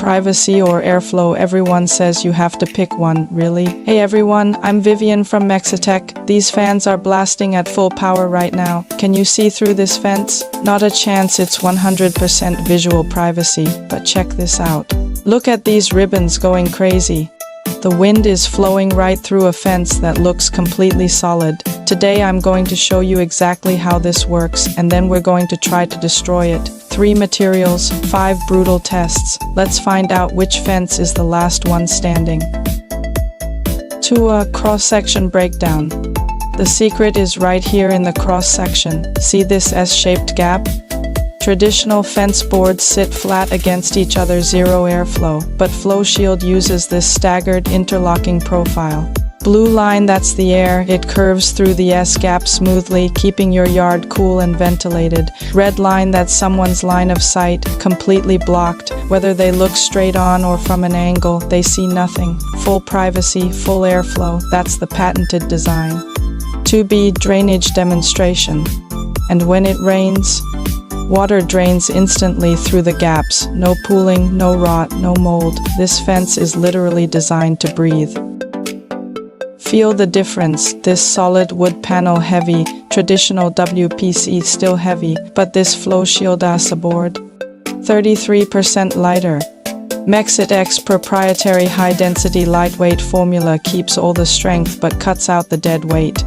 privacy or airflow? Everyone says you have to pick one, really? Hey everyone, I'm Vivian from MexyTech. These fans are blasting at full power right now. Can you see through this fence? Not a chance, it's 100% visual privacy, but check this out. Look at these ribbons going crazy. The wind is flowing right through a fence that looks completely solid. Today I'm going to show you exactly how this works, and then we're going to try to destroy it. 3 materials, 5 brutal tests. Let's find out which fence is the last one standing. To a cross-section breakdown. The secret is right here in the cross-section. See this S-shaped gap? Traditional fence boards sit flat against each other, zero airflow, but FlowShield uses this staggered interlocking profile. Blue line, that's the air, it curves through the S-gap smoothly, keeping your yard cool and ventilated. Red line, that's someone's line of sight, completely blocked. Whether they look straight on or from an angle, they see nothing. Full privacy, full airflow, that's the patented design. 2B drainage demonstration. And when it rains, water drains instantly through the gaps. No pooling, no rot, no mold. This fence is literally designed to breathe. Feel the difference. This solid wood panel heavy, traditional WPC still heavy, but this FlowShield ASA board, 33% lighter. MexyTech's proprietary high-density lightweight formula keeps all the strength but cuts out the dead weight.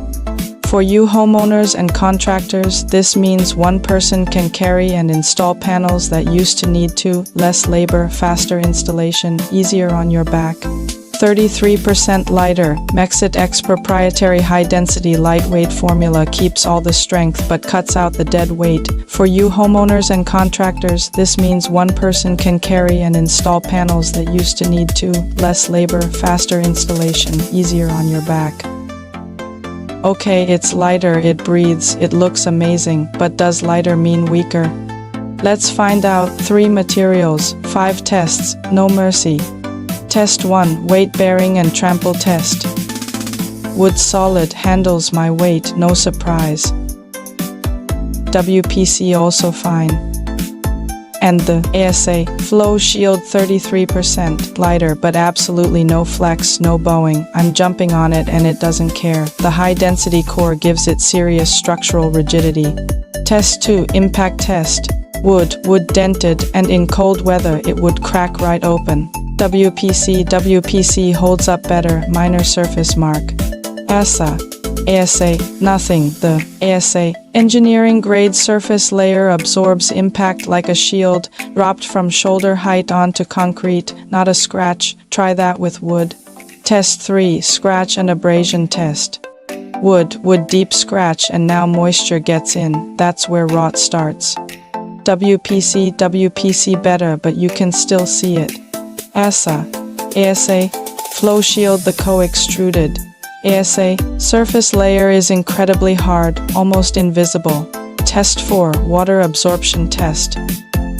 For you homeowners and contractors, this means one person can carry and install panels that used to need 2, less labor, faster installation, easier on your back. 33% lighter. MexyTech's proprietary high-density lightweight formula keeps all the strength but cuts out the dead weight. For you homeowners and contractors, this means one person can carry and install panels that used to need 2, less labor, faster installation, easier on your back. Okay, it's lighter, it breathes, it looks amazing, but does lighter mean weaker? Let's find out. 3 materials, 5 tests, no mercy. Test 1, weight bearing and trample test. Wood solid, handles my weight, no surprise. WPC also fine. And the ASA FlowShield 33% lighter, but absolutely no flex, no bowing. I'm jumping on it and it doesn't care. The high density core gives it serious structural rigidity. Test 2, impact test. Wood dented, and in cold weather it would crack right open. WPC holds up better, minor surface mark. ASA nothing. The ASA engineering grade surface layer absorbs impact like a shield, dropped from shoulder height onto concrete, not a scratch. Try that with wood. Test 3, scratch and abrasion test. Wood deep scratch and now moisture gets in. That's where rot starts. WPC better, but you can still see it. ASA FlowShield, the co-extruded. ASA surface layer is incredibly hard, almost invisible. Test 4, water absorption test.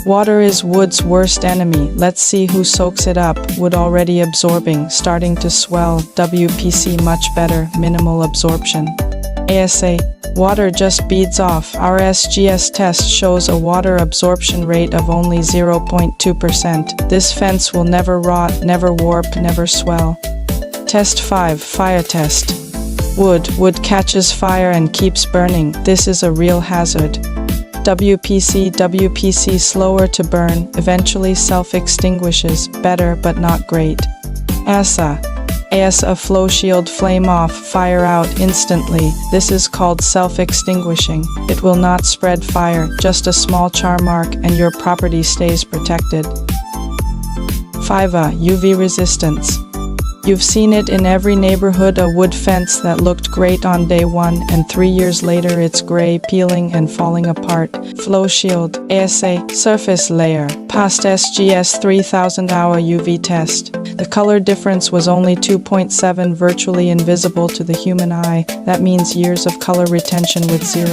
Water is wood's worst enemy. Let's see who soaks it up. Wood already absorbing, starting to swell. WPC much better, minimal absorption. ASA water just beads off. Our SGS test shows a water absorption rate of only 0.2%. This fence will never rot, never warp, never swell. Test 5, fire test. Wood catches fire and keeps burning. This is a real hazard. WPC slower to burn, eventually self-extinguishes, better but not great. ASA FlowShield flame off, fire out instantly. This is called self-extinguishing. It will not spread fire, just a small char mark and your property stays protected. 5A UV resistance. You've seen it in every neighborhood, a wood fence that looked great on day 1 and 3 years later it's gray, peeling and falling apart. FlowShield ASA surface layer passed SGS 3000-hour UV test. The color difference was only 2.7, virtually invisible to the human eye. That means years of color retention with 0.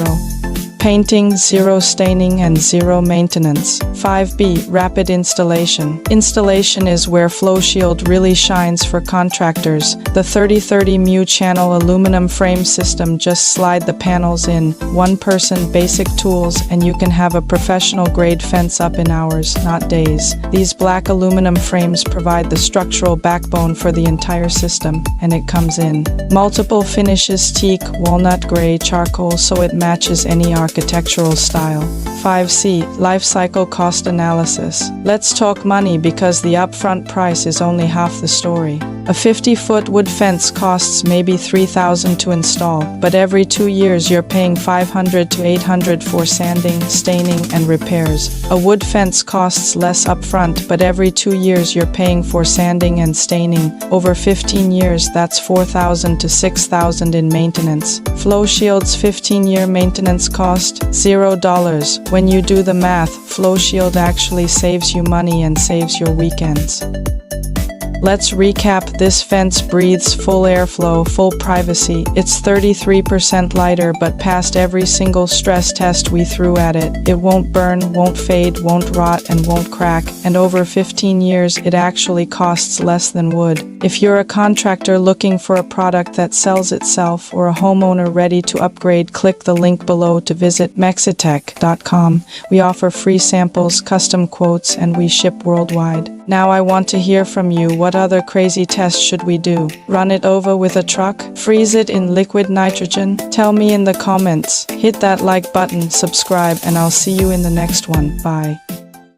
painting, zero staining, and zero maintenance. 5B, rapid installation. Installation is where FlowShield really shines for contractors. The 3030 mu-channel aluminum frame system, just slide the panels in, one-person basic tools, and you can have a professional-grade fence up in hours, not days. These black aluminum frames provide the structural backbone for the entire system, and it comes in multiple finishes: teak, walnut, gray, charcoal, so it matches any architectural style. 5C, life cycle cost analysis. Let's talk money, because the upfront price is only half the story. A 50-foot wood fence costs maybe $3,000 to install, but every 2 years you're paying $500 to $800 for sanding, staining, and repairs. A wood fence costs less upfront, but every 2 years you're paying for sanding and staining. Over 15 years, that's $4,000 to $6,000 in maintenance. FlowShield's 15-year maintenance cost? $0. When you do the math, FlowShield actually saves you money and saves your weekends. Let's recap. This fence breathes full airflow, full privacy. It's 33% lighter, but passed every single stress test we threw at it. It won't burn, won't fade, won't rot, and won't crack. And over 15 years, it actually costs less than wood. If you're a contractor looking for a product that sells itself, or a homeowner ready to upgrade, click the link below to visit MexyTech.com. We offer free samples, custom quotes, and we ship worldwide. Now I want to hear from you. What other crazy tests should we do? Run it over with a truck? Freeze it in liquid nitrogen? Tell me in the comments. Hit that like button, subscribe, and I'll see you in the next one. Bye.